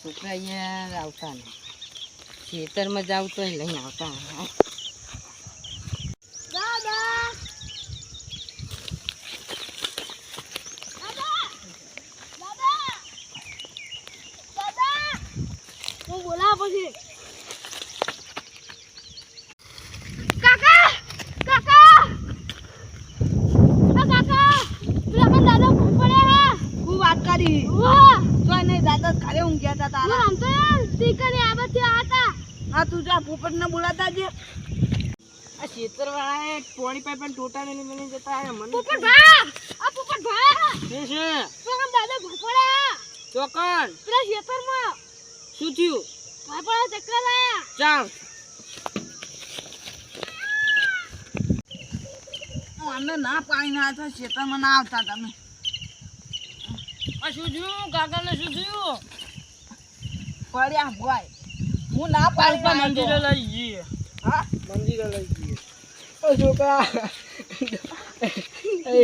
છોકરા યાર આવતા નહીં, ખેતરમાં જાવ તો લઈને આવતા નહીં. હું બોલાવ પછી કાકા કાકા કાકા પેલા કે દાદા પડે હે હું વાત કરી વાહ તો નહીં દાદા ખાલી ઊંઘ્યા હતા તારા આમ તો ટીકને આબથી આતા હા તું જા પોપટને બોલાતા જે આ ખેતરવાળાએ પોણી પાઇપ પણ ટોટા નહીં બની જતા હે મને. પોપટ ભા આ પોપટ ભા શું છે પેલા દાદા પડે હે ચોકન પેલા ખેતરમાં શું થયું? ભાઈ પડે ચક્કર આયા ચાલ અમને ના પાણી ના હતા ખેતરમાં ના આવતા તમે આ શું થયું? કાકાને શું થયું? પડ્યા ભાઈ હું ના પાણી મંદિરે લઈ જઈએ. હા મંદિરે લઈ જઈએ. ઓ છોકરા એ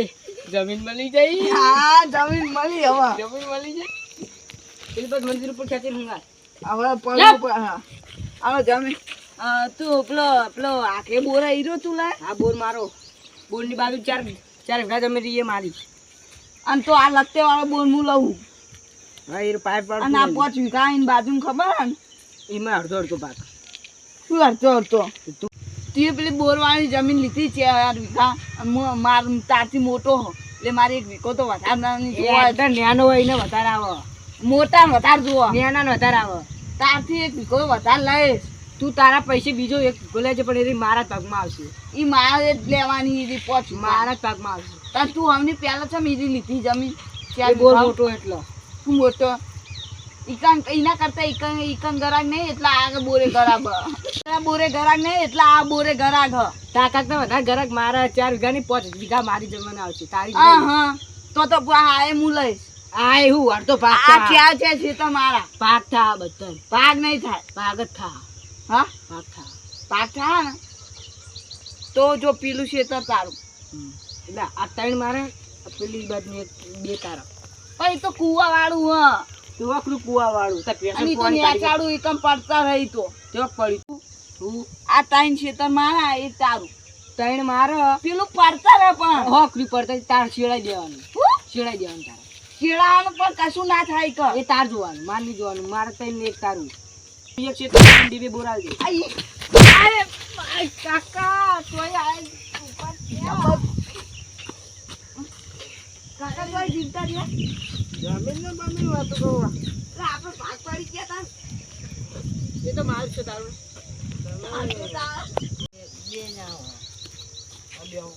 જમીન મળી જઈ. હા જમીન મળી હવે જમીન મળી જાય એ બસ મંદિર ઉપર ખેંચીને ઊંઘાય. હવે પડ્યું પર હા હવે જમીન તું પેલો આખે બોરા હીરો તું લાય હા બોર મારો. બોરની બાજુ ચાર વીઘા જમીન રહીએ મારી. અને તો આ લત્તે વાળો બોર હું લઉં હા એ પાઇપ અને આ 5 વીઘા એની બાજુ ખબર હે ને એમાં અડધો ભાગ. શું અડધો અડધો તું પેલી બોર વાળી જમીન લીધી છે 4 વીઘા અને માર તારથી મોટો હો એટલે મારે 1 વીઘો તો વધારવાની જોવા નાનો હોય ને વધારે આવે. મોટા ને વધારે જોવા નાના ને વધારે આવે. તારથી 1 વીઘો વધારે લઈશ તું તારા પૈસે બીજો એક વીઘો લેજે પણ એ મારા જ ભાગમાં આવશે. ઈ મારે જ લેવાની એ 5 મારા જ ભાગમાં આવશે. તાર તું હમની પહેલા છે મીરી લીધી જમીન એ બોર મોટો એટલો. શું મોટો એના કરતા ઈકન ગરાક નહીં એટલા આગળ બોરે ગરાક બોરે ગરાક નહીં એટલા આ બોરે ગરાક તાકાત ને વધારે ગરક મારા 4 વીઘા ની 5 વીઘા મારી જમીન આવશે તારી. હા હા તો હા એ હું લઈશ આ એવું અડધો ભાગ આ ક્યાં છે તમારા ભાગ થા બધા ભાગ નહીં થાય ભાગ જ થા. હા ભાગ થા ભાગ થાય ને તો જો પેલું છે તો તારું એટલે આ 3 મારે પેલી બાજુ 2 તારા. પણ એ તો કુવા વાળું હ ચોકલું કુવા વાળું અને ઈ તો નેચાડું એકમ પડતા રહી તો ચોક પડ્યું તું આ 3 ખેતર મારા એ તારું 3 મારે પેલું પડતા રહે પણ હોકરી પડતા તાર શેડાઈ દેવાનું. શેડાઈ દેવાનું તારે. શેડાવાનું પણ કશું ના થાય કર એ તાર જોવાનું માર નહીં જોવાનું. મારે 3 ને 1 તારું. એક ક્ષેત્ર બે બોરાલ દે. અરે કાકા તોય આ ઉપર કાકા તોય જીવતા રહ્યા જમીન ને બમી વાતો કહો. આપણે ભાગ પાડી ગયા તા એ તો મારું છે તારું. બે ના હોય. આ બે આવો.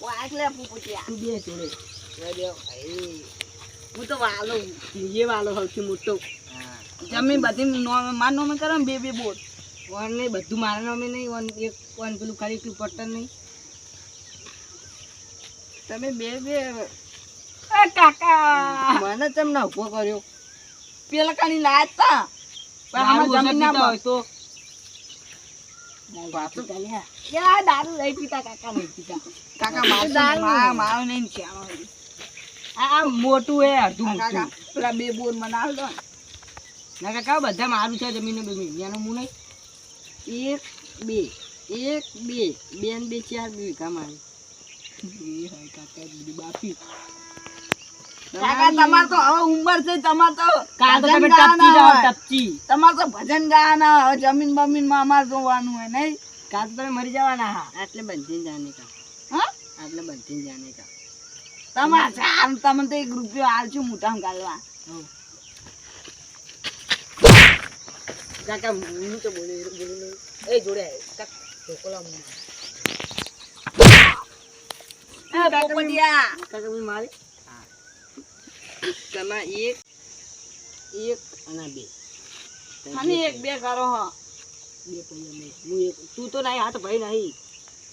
વાગલે પૂછ્યા તું બે જોડે. હું તો વાલો એ વાલો સૌથી મોટો. જમીન બધી માર નોમે કરે ને બે બોટ વન નહીં બધું મારા નામે નહીં. વન એક વન પેલું ખાલી એકલું પટ્ટન નહીં. તમે બે કાકા મને તેમ ના ઉભો કર્યો. પેલા કાની લાયા તા પણ આમાં જમીન ના હોય તો વાતો ચાલ્યા. યા દારૂ નહીં પીતા કાકા નહીં પીતા. કાકા મારો નહીં છે આ મોટું હે અડધું કાકા મોટું. પેલા બે બોટ બનાવ દો ના કાકા બધા મારું છે જમીન બમી. એનું હું નહીં. 1 2 1 2 2 4 વીઘા મારી. એ હોય કાકા બધી બાપી. કાકા તમાર તો હવે ઉંમર છે તમાર તો કાકા તો તમે ભજન ટપચી ગાવાના જાઓ હોય. ટપચી. તમાર તો ભજન ગાવાના હવે જમીન બમીન માં અમાર જોવાનું હોય નહીં કાકા તો તમે મરી જવાના. હા આટલે બંધી જાને કા. હા આટલે બંધી જાને કા. તમાર તમે તો 1 રૂપિયો આલજો મોટામાં ગાલવા કાકા હું તો બોલી નહીં. એ જોડે કાકા ઢોકળા મને. પોપટિયા કાકા હું મારી. તમે 1 અને 2. અને 1 2 કરો હ 2 પૈયા નહીં. હું એક તું તો નહીં. હાથ ભાઈ નહીં.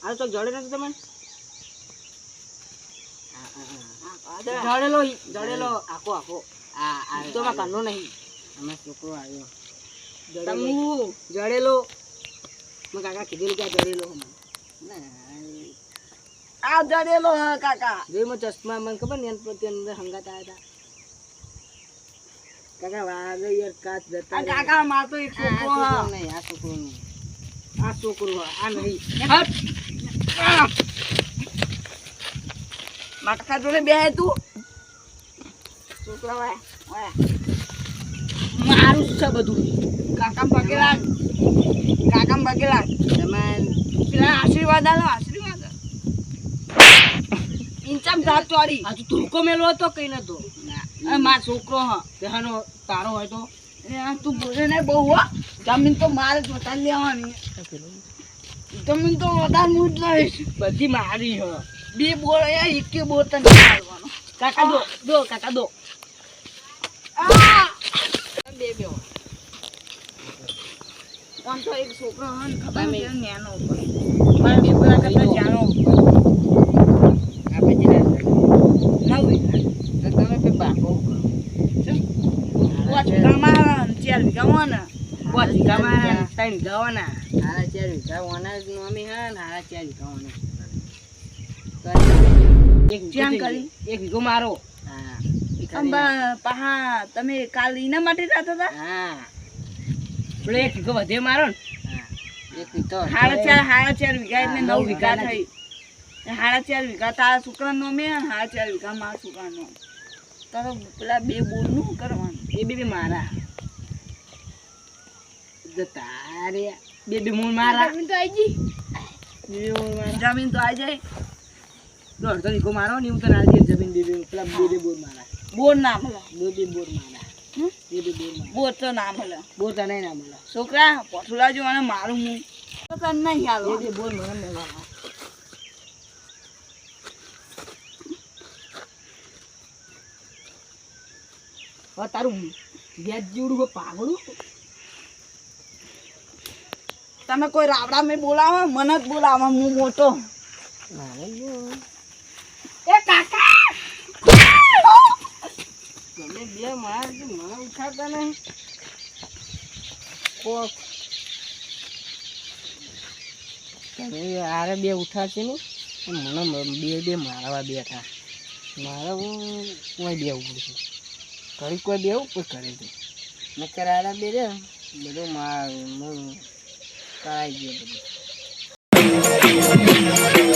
આ તો જડે નથી તમને. જડેલો આખો આ તો માં કનો નહીં. અમે છોકરો આવ્યો જડેલો. મેં કાકા કીધેલું કે જડેલો. આ જડેલો હ કાકા જેમાં ચશ્મા મને ખબર ને એના પ્રત્યે અંદર હંગાત આવ્યા હતા. કાકા વાગે યાર કાચ જતા આ રહે. કાકા માર તો એક આ છોકરો છોકરો હા નહીં, આ છોકરો નહીં. આ છોકરો હા, આ નહીં. હટ. આ. માકા જોડે બેહે તું છોકરા વાય મારું જ છે બધું. કાકા પકેલા કાકા પકેલા તમારે પેલા આશીર્વાદ આલો આશીર્વાદ ઇન્ચામ જાત ચોરી આ તો ધોકો મેલો હતો કઈ નતો. આ માર છોકરો હા તેનો તારો હોય તો એ આ તું બોલે ને બહુ હો જમીન તો મારે જ વધારે લેવાની જમીન તો વધારે હું જ લઈશ બધી મારી હ. બે બોલ એક બોલ તને મારવાનો કાકા દો કાકા દો. આ બે બે આમ તો એક છોકરો હા ને ખબર તમે- છે નેનો ઉપર મારા છોકરા કરતા જાણો આપણે જરા નવી તો તમે બે બાપો કરો. પાંચ વીઘામાં 4 વીઘામાં ને 5 વીઘામાં ત્રણ વીઘાવાના. હારા 4 વીઘાવાના જ નોમી હે ને હારા 4 વીઘાવાના. એક જ્યાં વીઘો કરી? એક વીઘો મારો. હા અંબા પહા તમે કાલ એના માટે જતા હતા હા પેલો એક વીઘો વધે મારો ને. હા એક વીઘો સાડા ચાર વીઘા એટલે હા, 9 વીઘા નવ થઈ સાડા 4 વીઘા તારા છોકરા નો મેં સાડા 4 વીઘા મારા છોકરા નો તારો પેલા બે બોર નું કરવાનું એ બે મારા. જો તારે બે મૂળ મારા. જમીન તો આઈ ગઈ. બે મૂળ મારા. જમીન તો આ જાય તો અડધો વીઘો મારો ને હું તને આજે જમીન બે પેલા બે બોર મારા. બોર ના મળે બે બોર મારા. હમ? બે બોર મારા. બોર તો ના મળે બોર તને ના મળે. છોકરા પોઠુલા જો અને મારું હું તો તને નહીં હાલો બે બોર મને મળવાના. હવે તારું વ્યાજ જેવડું હોય પાગડું. તમે કોઈ રાવડા મેં બોલાવો મને જ બોલાવો હું મોટો એ કાકા તમે બે માર મને ઉઠાડતા નહીં. કોક તમે આરે બે ઉઠાડશે ને મને બે મારવા બેઠા. મારે હું કોઈ બે ઉઠું ઘડી કોઈ બેવું કોઈ કરે છે નકર આરા બે રે બધું કરાઈ ગયું બધું.